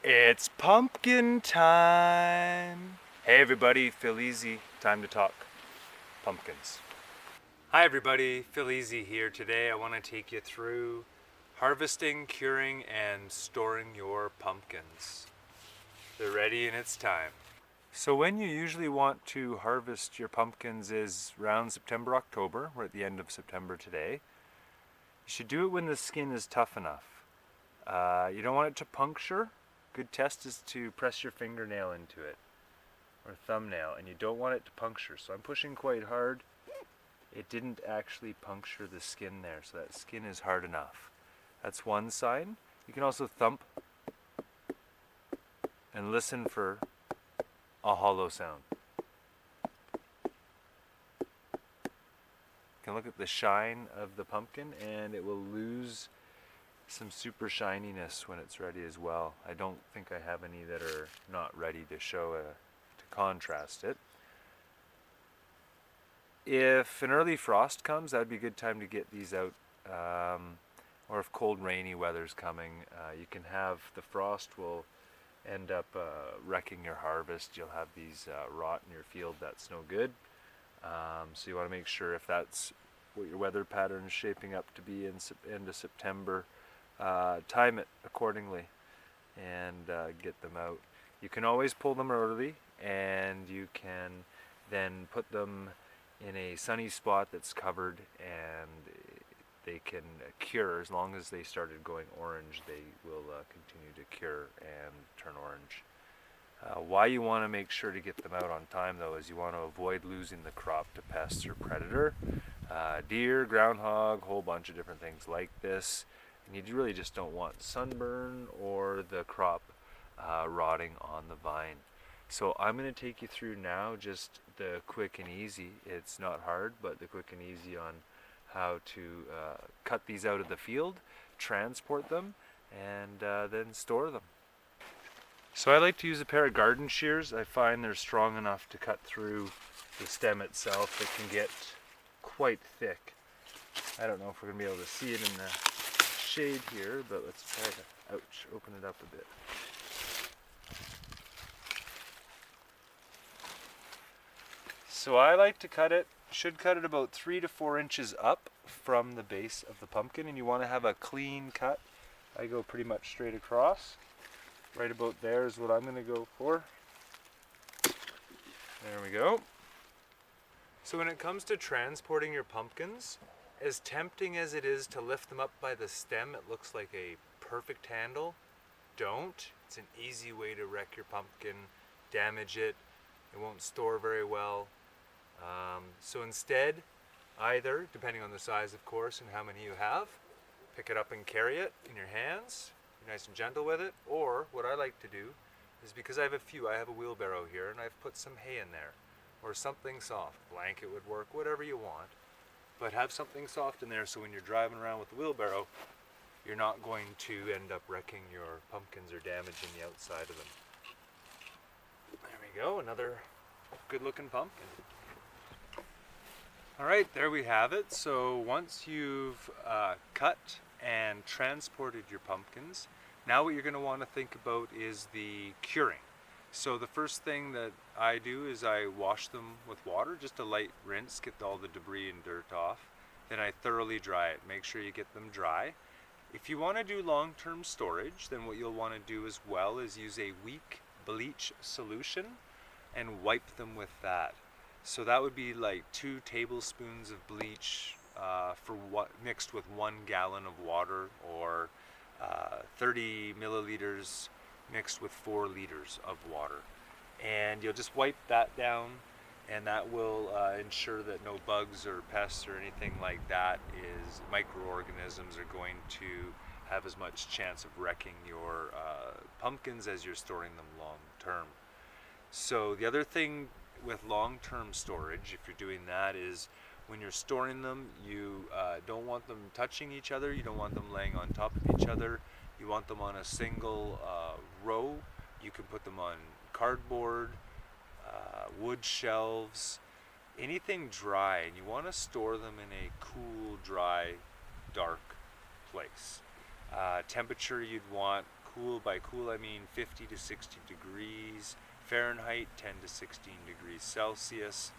It's pumpkin time. Hey everybody, feel easy. Time to talk pumpkins. Hi everybody, Phil Easy here. Today I want to take you through harvesting, curing, and storing your pumpkins. They're ready and it's time. So when you usually want to harvest your pumpkins is around September, October. We're at the end of September today. You should do it when the skin is tough enough. You don't want it to puncture. Good test is to press your fingernail into it or thumbnail, and you don't want it to puncture. So I'm pushing quite hard. It didn't actually puncture the skin there, so that skin is hard enough. That's one sign. You can also thump and listen for a hollow sound. You can look at the shine of the pumpkin and it will lose some super shininess when it's ready as well. I don't think I have any that are not ready to show to contrast it. If an early frost comes, that would be a good time to get these out. Or if cold rainy weather's coming, you can have the frost will end up wrecking your harvest. You'll have these rot in your field. That's no good. So you want to make sure if that's what your weather pattern is shaping up to be in end of September, time it accordingly and get them out. You can always pull them early, and you can then put them in a sunny spot that's covered, and they can cure. As long as they started going orange, they will continue to cure and turn orange. Why you want to make sure to get them out on time though is you want to avoid losing the crop to pests or predator. Deer, groundhog, whole bunch of different things like this. And you really just don't want sunburn or the crop rotting on the vine. So I'm going to take you through now just the quick and easy. It's not hard, but the quick and easy on how to cut these out of the field, transport them, and then store them. So I like to use a pair of garden shears. I find they're strong enough to cut through the stem itself. It can get quite thick. I don't know if we're going to be able to see it in the shade here, but let's try to, open it up a bit. So I like to cut it, should cut it about 3 to 4 inches up from the base of the pumpkin, and you want to have a clean cut. I go pretty much straight across. Right about there is what I'm going to go for. There we go. So when it comes to transporting your pumpkins, as tempting as it is to lift them up by the stem, it looks like a perfect handle. Don't. It's an easy way to wreck your pumpkin, damage it. It won't store very well. So instead, either, depending on the size of course and how many you have, pick it up and carry it in your hands. Be nice and gentle with it. Or what I like to do is, because I have a wheelbarrow here, and I've put some hay in there or something soft. Blanket would work, whatever you want. But have something soft in there so when you're driving around with the wheelbarrow, you're not going to end up wrecking your pumpkins or damaging the outside of them. There we go, another good looking pumpkin. Alright, there we have it. So once you've cut and transported your pumpkins, now what you're going to want to think about is the curing. So the first thing that I do is I wash them with water, just a light rinse, get all the debris and dirt off. Then I thoroughly dry it. Make sure you get them dry. If you want to do long-term storage, then what you'll want to do as well is use a weak bleach solution and wipe them with that. So that would be like 2 tablespoons of bleach mixed with 1 gallon of water, or 30 milliliters mixed with 4 liters of water. And you'll just wipe that down, and that will ensure that no bugs or pests or anything like that, microorganisms are going to have as much chance of wrecking your pumpkins as you're storing them long term. So the other thing with long-term storage, if you're doing that, is when you're storing them, you don't want them touching each other. You don't want them laying on top of each other. You want them on a single row. You can put them on cardboard, wood shelves, anything dry, and you want to store them in a cool, dry, dark place. Temperature you'd want cool. By cool I mean 50 to 60 degrees Fahrenheit, 10 to 16 degrees Celsius.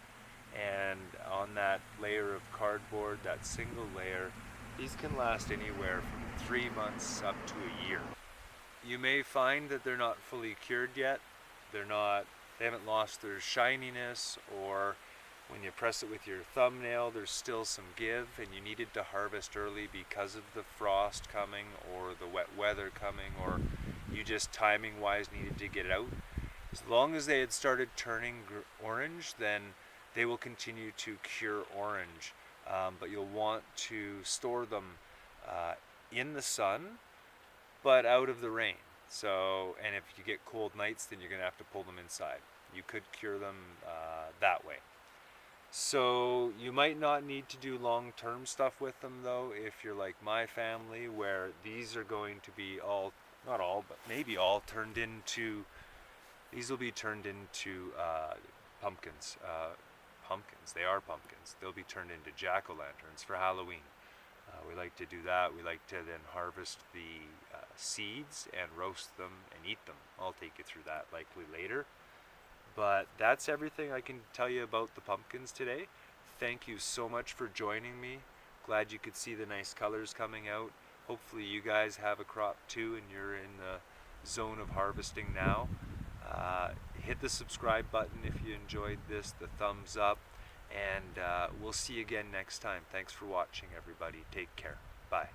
And on that layer of cardboard, that single layer, these can last anywhere from 3 months up to a year. You may find that they're not fully cured yet. They haven't lost their shininess, or when you press it with your thumbnail, there's still some give, and you needed to harvest early because of the frost coming or the wet weather coming, or you just timing wise needed to get it out. As long as they had started turning orange, then they will continue to cure orange, but you'll want to store them in the sun, but out of the rain. So, and if you get cold nights, then you're going to have to pull them inside. You could cure them that way. So you might not need to do long-term stuff with them though, if you're like my family, where these are going to be all, not all, but maybe all turned into, these will be turned into pumpkins. Pumpkins, they are pumpkins. They'll be turned into jack-o'-lanterns for Halloween. We like to do that. We like to then harvest the seeds and roast them and eat them. I'll take you through that likely later. But that's everything I can tell you about the pumpkins today. Thank you so much for joining me. Glad you could see the nice colors coming out. Hopefully you guys have a crop too and you're in the zone of harvesting now. Hit the subscribe button if you enjoyed this, the thumbs up, and we'll see you again next time. Thanks for watching, everybody. Take care. Bye.